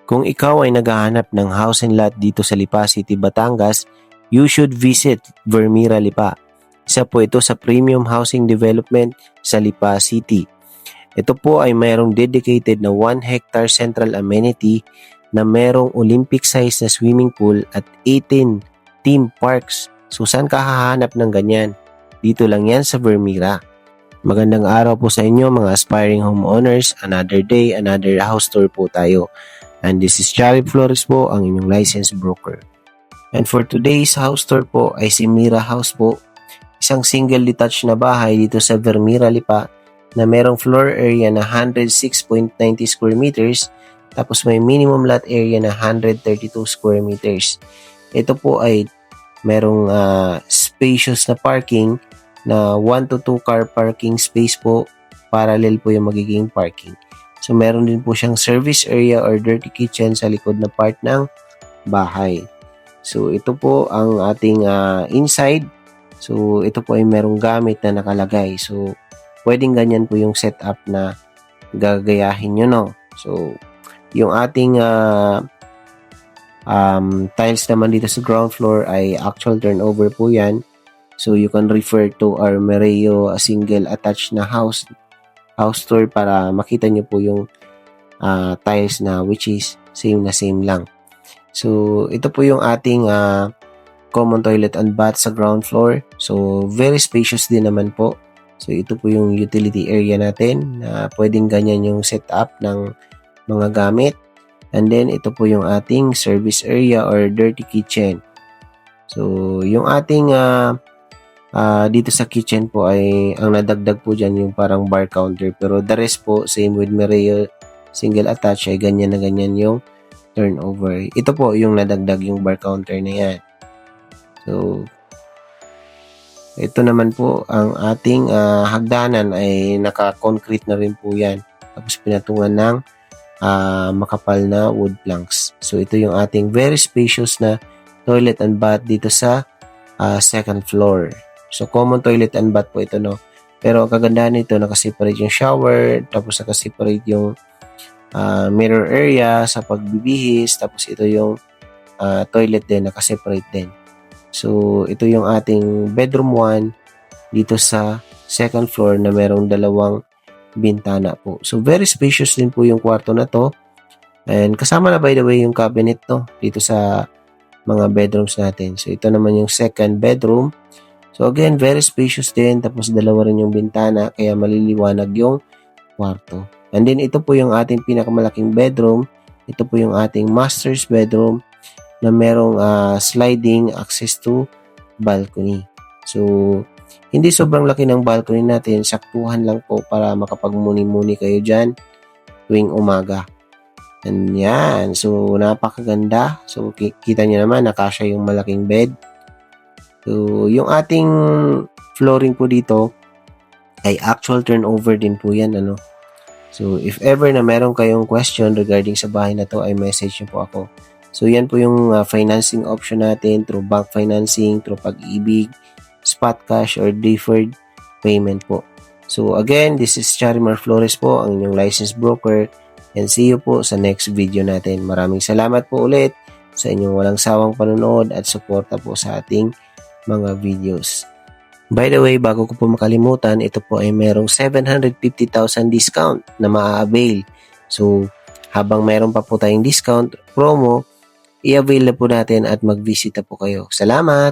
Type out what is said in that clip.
Kung ikaw ay naghahanap ng house and lot dito sa Lipa City, Batangas, you should visit Vermira Lipa. Isa po ito sa premium housing development sa Lipa City. Ito po ay mayroong dedicated na 1 hectare central amenity na mayroong Olympic size na swimming pool at 18 theme parks. So saan ka hahanap ng ganyan? Dito lang yan sa Vermira. Magandang araw po sa inyo mga aspiring homeowners. Another day, another house tour po tayo. And this is Charlie Flores po, ang inyong licensed broker. And for today's house tour po ay si Mira House po. Isang single detached na bahay dito sa Vermira Lipa na merong floor area na 106.90 square meters tapos may minimum lot area na 132 square meters. Ito po ay merong spacious na parking na 1 to 2 car parking space po. Parallel po yung magiging parking. So, meron din po siyang service area or dirty kitchen sa likod na part ng bahay. So, ito po ang ating inside. So, ito po ay merong gamit na nakalagay. So, pwedeng ganyan po yung setup na gagayahin nyo, no? So, yung ating tiles naman dito sa ground floor ay actual turnover po yan. So, you can refer to our Mereo single attached na house tour para makita nyo po yung tiles na which is same lang. So, ito po yung ating common toilet and bath sa ground floor. So, very spacious din naman po. So, ito po yung utility area natin na pwedeng ganyan yung setup ng mga gamit. And then, ito po yung ating service area or dirty kitchen. So, yung ating dito sa kitchen po ay ang nadagdag po dyan yung parang bar counter, pero the rest po same with Mereo single attach ay ganyan na ganyan yung turnover. Ito po yung nadagdag yung bar counter na yan. So ito naman po ang ating hagdanan ay naka-concrete na rin po yan, tapos pinatungan ng makapal na wood planks. So ito yung ating very spacious na toilet and bath dito sa second floor. So, common toilet and bath po ito, no? Pero, ang kagandahan nito, nakaseparate yung shower, tapos nakaseparate yung mirror area sa pagbibihis, tapos ito yung toilet din, nakaseparate din. So, ito yung ating bedroom 1 dito sa second floor na merong 2 bintana po. So, very spacious din po yung kwarto na to. And, kasama na by the way yung cabinet, no? Dito sa mga bedrooms natin. So, ito naman yung second bedroom. So again, very spacious din, tapos 2 rin yung bintana, kaya maliliwanag yung kwarto. And then ito po yung ating pinakamalaking bedroom. Ito po yung ating master's bedroom na merong sliding access to balcony. So, hindi sobrang laki ng balcony natin, saktuhan lang po para makapagmuni-muni kayo dyan tuwing umaga. And yan, so napakaganda. So, kita nyo naman, nakasya yung malaking bed. So, yung ating flooring po dito ay actual turnover din po yan, ano. So, if ever na meron kayong question regarding sa bahay na to, ay message nyo po ako. So, yan po yung financing option natin through bank financing, through Pag-ibig, spot cash, or deferred payment po. So, again, this is Charimar Flores po, ang inyong licensed broker, and see you po sa next video natin. Maraming salamat po ulit sa inyong walang sawang panonood at suporta po sa ating mga videos. By the way, bago ko po makalimutan, ito po ay merong 750,000 discount na maa-avail. So, habang meron pa po tayong discount promo, i-avail na po natin at mag-visita po kayo. Salamat!